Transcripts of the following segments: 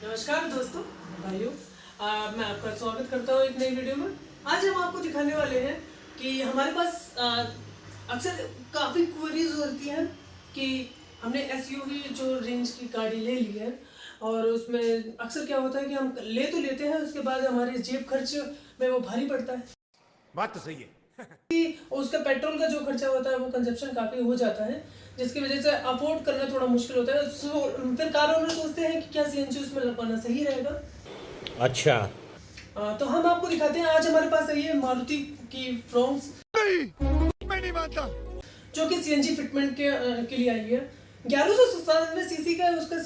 नमस्कार दोस्तों, भाइयों, मैं आपका स्वागत करता हूँ एक नई वीडियो में। आज हम आपको दिखाने वाले हैं कि हमारे पास अक्सर काफ़ी क्वेरीज होती हैं कि हमने एसयूवी जो रेंज की गाड़ी ले ली है और उसमें अक्सर क्या होता है कि हम ले तो लेते हैं, उसके बाद हमारे जेब खर्च में वो भारी पड़ता है। बात तो सही है। कि उसका पेट्रोल का जो खर्चा होता है वो कंजप्शन काफ़ी हो जाता है, जिसकी वजह से अफोर्ड करना थोड़ा मुश्किल होता है। फिर कार ओनर सोचते हैं कि क्या सीएनजी उसमें लगवाना सही रहेगा। अच्छा, तो हम आपको दिखाते हैं। आज हमारे पास है ये मारुति की फ्रॉन्क्स, मैं नहीं मानता। जो कि सीएनजी फिटमेंट के लिए आई है। 1197 सीसी का उसका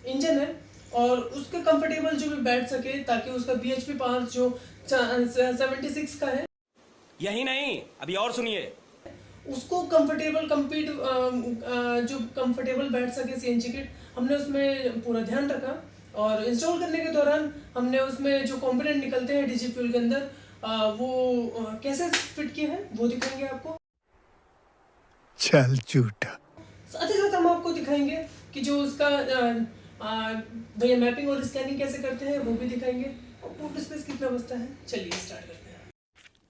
इंजन है और उसके कंफर्टेबल जो भी बैठ सके, ताकि उसका बीएचपी पावर जो 76 का है, यही नहीं, अभी और सुनिए, उसको कंफर्टेबल जो कंफर्टेबल बैठ सके सीएनजी किट, हमने उसमें पूरा ध्यान रखा। और इंस्टॉल करने के दौरान हमने उसमें जो कंपोनेंट निकलते हैं डीजी फ्यूल के अंदर, वो कैसे फिट किए हैं वो दिखाएंगे आपको। चल झूठा। साथ ही साथ हम आपको दिखाएंगे कि जो उसका भैया मैपिंग और स्कैनिंग कैसे करते हैं वो भी दिखाएंगे, और बूट स्पेस कितना बचता है। चलिए स्टार्ट करते हैं।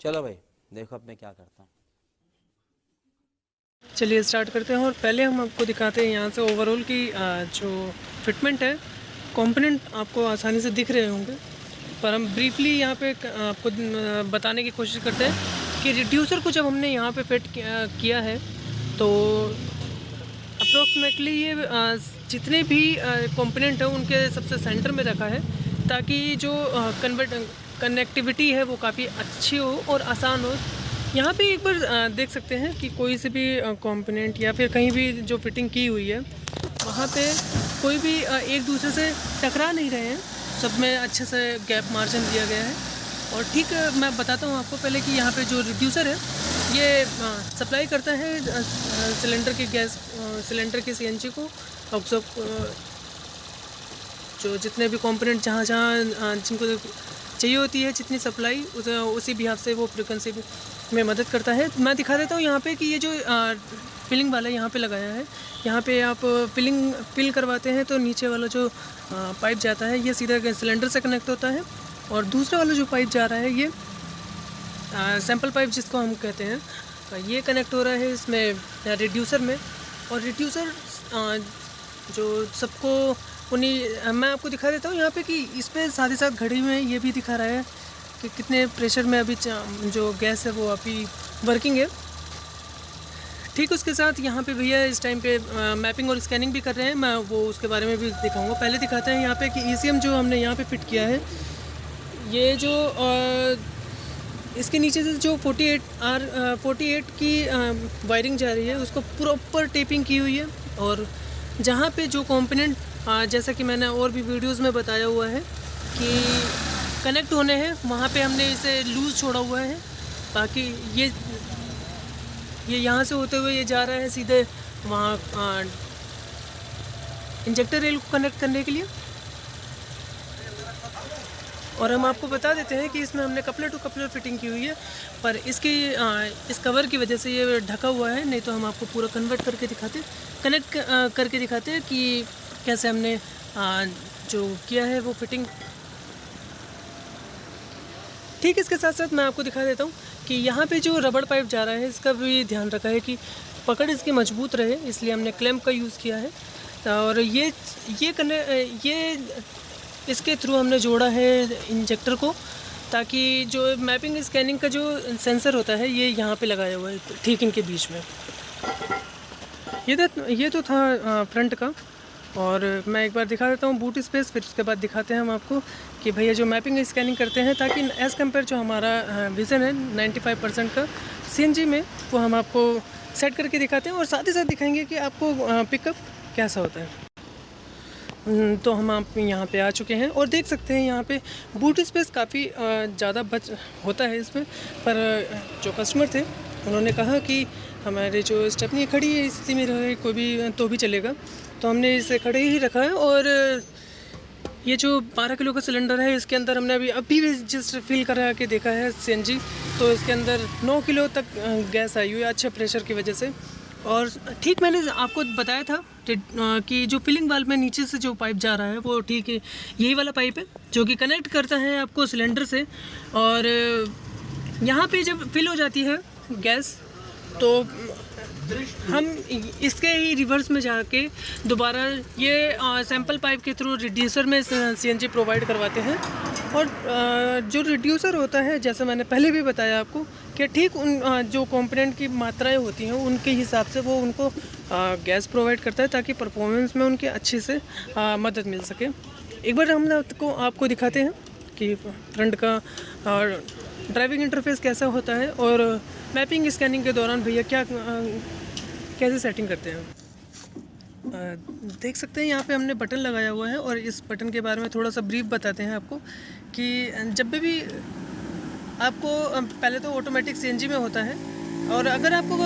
चलो भाई, देखो अब मैं क्या करता हूँ। चलिए स्टार्ट करते हैं। और पहले हम आपको दिखाते हैं यहाँ से ओवरऑल की जो फिटमेंट है। कंपोनेंट आपको आसानी से दिख रहे होंगे, पर हम ब्रीफली यहाँ पे आपको बताने की कोशिश करते हैं कि रिड्यूसर को जब हमने यहाँ पे फिट किया है तो अप्रोक्सीमेटली ये जितने भी कंपोनेंट हैं उनके सबसे सेंटर में रखा है, ताकि जो कनेक्टिविटी है वो काफ़ी अच्छी हो और आसान हो। यहाँ पे एक बार देख सकते हैं कि कोई से भी कंपोनेंट या फिर कहीं भी जो फिटिंग की हुई है वहाँ पे कोई भी एक दूसरे से टकरा नहीं रहे हैं, सब में अच्छे से गैप मार्जिन दिया गया है। और ठीक मैं बताता हूँ आपको पहले कि यहाँ पे जो रिड्यूसर है ये सप्लाई करता है सिलेंडर के गैस सिलेंडर के सीएनजी को। ऑब्जर्व जो जितने भी कंपोनेंट जहाँ जिनको चाहिए होती है जितनी सप्लाई, उसी बिहाफ से वो फ्रीक्वेंसी में मदद करता है। मैं दिखा देता हूँ यहाँ पे कि ये जो फिलिंग वाला यहाँ पे लगाया है, यहाँ पे आप फिल करवाते हैं तो नीचे वाला जो पाइप जाता है ये सीधा सिलेंडर से कनेक्ट होता है, और दूसरा वाला जो पाइप जा रहा है ये सैंपल पाइप जिसको हम कहते हैं, ये कनेक्ट हो रहा है इसमें रिड्यूसर में। और रिड्यूसर जो सबको उन्हीं मैं आपको दिखा देता हूँ यहाँ पे कि इस पर साथ ही साथ घड़ी में ये भी दिखा रहा है कि कितने प्रेशर में अभी जो गैस है वो अभी वर्किंग है। ठीक उसके साथ यहाँ पे भैया इस टाइम पे मैपिंग और स्कैनिंग भी कर रहे हैं, मैं वो उसके बारे में भी दिखाऊंगा। पहले दिखाते हैं यहाँ पे कि ECM जो हमने यहाँ पे फिट किया है, ये जो इसके नीचे से जो 48 की वायरिंग जा रही है उसको प्रॉपर टेपिंग की हुई है। और जहाँ पे जो कंपोनेंट जैसा कि मैंने और भी वीडियोस में बताया हुआ है कि कनेक्ट होने हैं, वहाँ पे हमने इसे लूज़ छोड़ा हुआ है। बाकी ये यहाँ से होते हुए ये जा रहा है सीधे वहाँ इंजेक्टर रेल को कनेक्ट करने के लिए। और हम आपको बता देते हैं कि इसमें हमने कपलर टू कपलर फिटिंग की हुई है, पर इसकी इस कवर की वजह से ये ढका हुआ है, नहीं तो हम आपको पूरा कन्वर्ट करके कनेक्ट करके दिखाते हैं कि कैसे हमने जो किया है वो फिटिंग। ठीक इसके साथ साथ मैं आपको दिखा देता हूँ कि यहाँ पे जो रबड़ पाइप जा रहा है इसका भी ध्यान रखा है कि पकड़ इसकी मजबूत रहे, इसलिए हमने क्लैंप का यूज़ किया है। और ये इसके थ्रू हमने जोड़ा है इंजेक्टर को, ताकि जो मैपिंग स्कैनिंग का जो सेंसर होता है ये यहाँ पे लगाया हुआ है ठीक इनके बीच में। ये तो था फ्रंट का। और मैं एक बार दिखा देता हूँ बूट स्पेस, फिर उसके बाद दिखाते हैं हम आपको कि भैया जो मैपिंग स्कैनिंग करते हैं, ताकि एज़ कम्पेयर जो हमारा विज़न है 95% का CNG में, वो हम आपको सेट करके दिखाते हैं। और साथ ही साथ दिखाएंगे कि आपको पिकअप कैसा होता है। तो हम आप यहाँ पे आ चुके हैं और देख सकते हैं यहाँ पे बूट स्पेस काफ़ी ज़्यादा होता है इसमें। पर जो कस्टमर थे उन्होंने कहा कि हमारे जो स्टेपनी खड़ी है स्थिति में रहे कोई भी तो भी चलेगा, तो हमने इसे खड़े ही रखा है। और ये जो 12 किलो का सिलेंडर है इसके अंदर हमने अभी भी जस्ट फिल करा के देखा है CNG, तो इसके अंदर 9 किलो तक गैस आई हुई है अच्छे प्रेशर की वजह से। और ठीक मैंने आपको बताया था कि जो फिलिंग वाल्व में नीचे से जो पाइप जा रहा है वो ठीक है, यही वाला पाइप है जो कि कनेक्ट करता है आपको सिलेंडर से। और यहाँ पे जब फिल हो जाती है गैस तो हम इसके ही रिवर्स में जाके दोबारा ये सैंपल पाइप के थ्रू रिड्यूसर में सीएनजी प्रोवाइड करवाते हैं। और जो रिड्यूसर होता है, जैसे मैंने पहले भी बताया आपको, कि ठीक उन जो कंपोनेंट की मात्राएं होती हैं उनके हिसाब से वो उनको गैस प्रोवाइड करता है ताकि परफॉर्मेंस में उनके अच्छे से मदद मिल सके। एक बार हम आपको दिखाते हैं कि फ्रंट का ड्राइविंग इंटरफेस कैसा होता है और मैपिंग स्कैनिंग के दौरान भैया कैसे सेटिंग करते हैं। देख सकते हैं यहाँ पे हमने बटन लगाया हुआ है और इस बटन के बारे में थोड़ा सा ब्रीफ बताते हैं आपको कि जब भी आपको पहले तो ऑटोमेटिक सीएनजी में होता है, और अगर आपको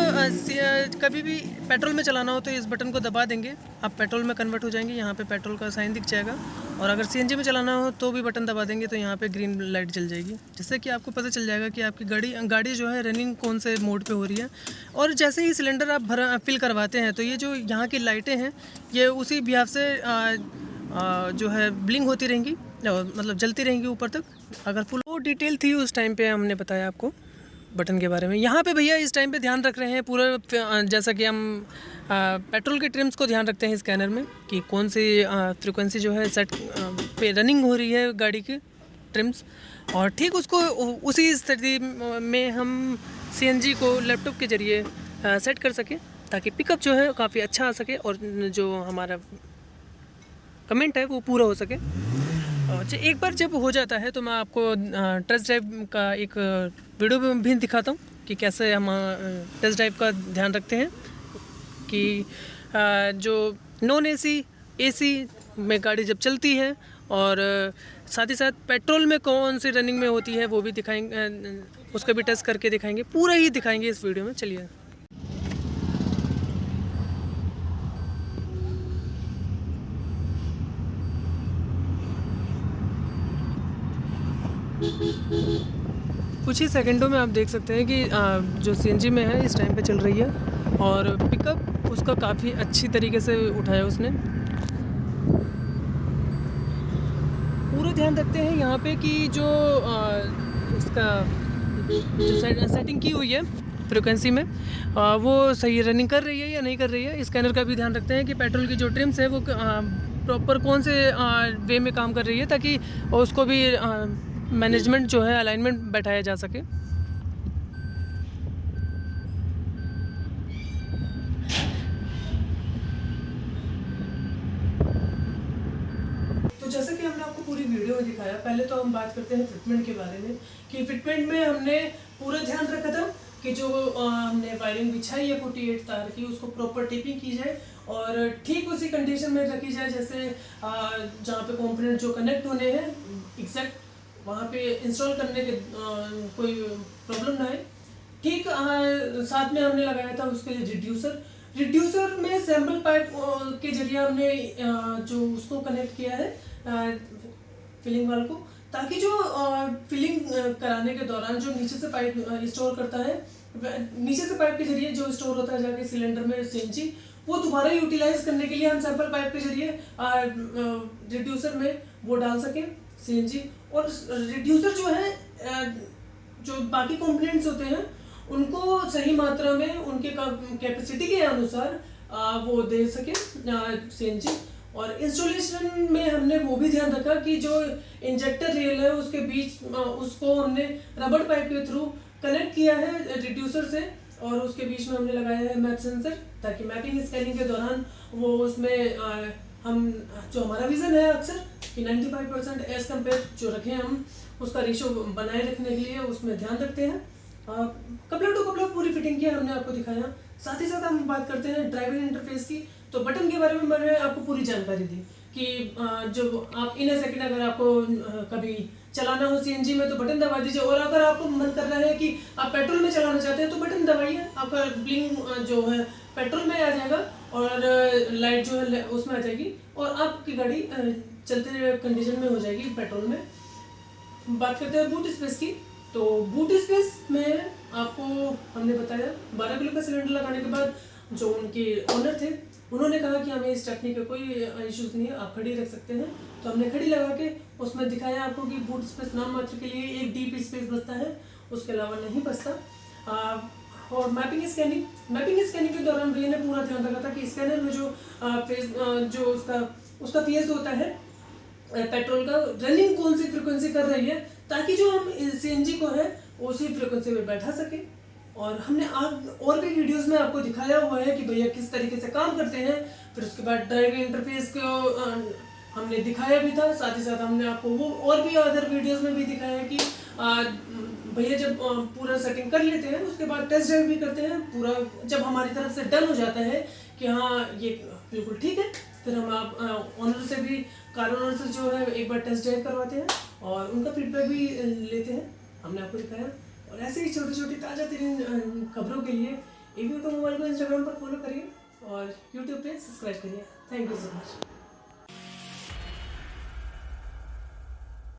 कभी भी पेट्रोल में चलाना हो तो इस बटन को दबा देंगे, आप पेट्रोल में कन्वर्ट हो जाएंगे, यहाँ पे पेट्रोल का साइन दिख जाएगा। और अगर सीएनजी में चलाना हो तो भी बटन दबा देंगे तो यहाँ पे ग्रीन लाइट जल जाएगी, जिससे कि आपको पता चल जाएगा कि आपकी गाड़ी जो है रनिंग कौन से मोड पे हो रही है। और जैसे ही सिलेंडर आप फिल करवाते हैं तो ये जो यहाँ की लाइटें हैं ये उसी बिहाफ से जो है ब्लिंक होती रहेंगी, मतलब जलती रहेंगी ऊपर तक। अगर फुल वो डिटेल थी उस टाइम पे हमने बताया आपको बटन के बारे में। यहाँ पे भैया इस टाइम पे ध्यान रख रहे हैं पूरा, जैसा कि हम पेट्रोल के ट्रिम्स को ध्यान रखते हैं स्कैनर में कि कौन सी फ्रीक्वेंसी जो है सेट पे रनिंग हो रही है गाड़ी की ट्रिम्स, और ठीक उसको उसी स्थिति में हम सीएनजी को लैपटॉप के ज़रिए सेट कर सकें ताकि पिकअप जो है काफ़ी अच्छा आ सके और जो हमारा कमेंट है वो पूरा हो सके। एक बार जब हो जाता है तो मैं आपको टेस्ट ड्राइव का एक वीडियो भी दिखाता हूँ कि कैसे हम टेस्ट ड्राइव का ध्यान रखते हैं कि जो नॉन एसी में गाड़ी जब चलती है और साथ ही साथ पेट्रोल में कौन सी रनिंग में होती है वो भी दिखाएंगे, उसका भी टेस्ट करके दिखाएंगे, पूरा ही दिखाएंगे इस वीडियो में। चलिए कुछ ही सेकंडों में आप देख सकते हैं कि जो सीएनजी में है इस टाइम पे चल रही है और पिकअप उसका काफ़ी अच्छी तरीके से उठाया उसने। पूरा ध्यान रखते हैं यहाँ पे कि जो इसका जो सेटिंग की हुई है फ्रिक्वेंसी में वो सही रनिंग कर रही है या नहीं कर रही है। स्कैनर का भी ध्यान रखते हैं कि पेट्रोल की जो ट्रिम्स है वो प्रॉपर कौन से वे में काम कर रही है ताकि उसको भी मैनेजमेंट जो है अलाइनमेंट बैठाया जा सके। तो जैसे कि हमने आपको पूरी वीडियो में दिखाया, पहले तो हम बात करते हैं फिटमेंट के बारे में कि फिटमेंट में हमने पूरा ध्यान रखा था कि जो हमने वायरिंग बिछाई है 48 तार की उसको प्रॉपर टेपिंग की जाए और ठीक उसी कंडीशन में रखी जाए जैसे जहाँ पे कंपोनेंट जो कनेक्ट होने हैं एग्जैक्ट वहाँ पे इंस्टॉल करने के कोई प्रॉब्लम ना है। ठीक साथ में हमने लगाया था उसके लिए रिड्यूसर में सैंपल पाइप के जरिए हमने जो उसको कनेक्ट किया है फिलिंग वाल को, ताकि जो फिलिंग कराने के दौरान जो नीचे से पाइप स्टोर करता है, नीचे से पाइप के जरिए जो स्टोर होता है जाके सिलेंडर में सीएनजी, वो दोबारा यूटिलाइज करने के लिए हम सैंपल पाइप के जरिए रिड्यूसर में वो डाल सकें सीएनजी। और रिड्यूसर जो है जो बाकी कंपोनेंट्स होते हैं उनको सही मात्रा में उनके कैपेसिटी के अनुसार वो दे सके सीएनजी। और इंस्टॉलेशन में हमने वो भी ध्यान रखा कि जो इंजेक्टर रेल है उसके बीच उसको हमने रबड़ पाइप के थ्रू कनेक्ट किया है रिड्यूसर से और उसके बीच में हमने लगाया है मैप सेंसर ताकि मैपिंग स्कैनिंग के दौरान वो उसमें हम जो हमारा विजन है अक्सर कि 95% एज कम्पेयर जो रखें हम उसका रेशो बनाए रखने के लिए उसमें ध्यान रखते हैं। कपलर टू कपलर पूरी फिटिंग की हमने आपको दिखाया। साथ ही साथ हम बात करते हैं ड्राइविंग इंटरफेस की। तो बटन के बारे में मैंने आपको पूरी जानकारी दी कि जब आप इन ए सेकेंड अगर आपको कभी चलाना हो सीएनजी में तो बटन दबा दीजिए, और अगर आपको मन कर रहा है कि आप पेट्रोल में चलाना चाहते हैं तो बटन दबाइए, आपका ब्लिंक जो है पेट्रोल में आ जाएगा और लाइट जो है उसमें आ जाएगी और आपकी गाड़ी चलते कंडीशन में हो जाएगी पेट्रोल में। बात करते हैं बूट स्पेस की। तो बूट स्पेस में आपको हमने बताया 12 किलो का सिलेंडर लगाने के बाद जो उनके ओनर थे उन्होंने कहा कि हमें स्टेपनी का कोई इश्यूज़ नहीं है, आप खड़ी रख सकते हैं। तो हमने खड़ी लगा के उसमें दिखाया आपको कि बूट स्पेस नाम मात्र के लिए एक डीप स्पेस बचता है, उसके अलावा नहीं बचता। और मैपिंग स्कैनिंग के दौरान भैया ने पूरा ध्यान रखा था कि स्कैनर में जो उसका फेज होता है पेट्रोल का, रनिंग कौन सी फ्रिक्वेंसी कर रही है, ताकि जो हम सीएनजी को है उसी फ्रिक्वेंसी पे बैठा सके। और हमने और भी वीडियोस में आपको दिखाया हुआ है कि भैया किस तरीके से काम करते हैं। फिर उसके बाद ड्राइविंग इंटरफेस को हमने दिखाया भी था, साथ ही साथ हमने आपको वो और भी अदर वीडियोस में भी दिखाया कि भैया जब पूरा सेटिंग कर लेते हैं उसके बाद टेस्ट ड्राइव भी करते हैं। पूरा जब हमारी तरफ से डन हो जाता है कि हाँ ये बिल्कुल ठीक है, फिर हम आप ऑनर से भी, कार ऑनर से जो है एक बार टेस्ट ड्राइव करवाते हैं और उनका फीडबैक भी लेते हैं। हमने आपको दिखाया। और ऐसे ही छोटी छोटी ताज़ा तरीन खबरों के लिए AV ऑटो मोबाइल को इंस्टाग्राम पर फॉलो करिए और यूट्यूब पे सब्सक्राइब करिए। Thank you so much.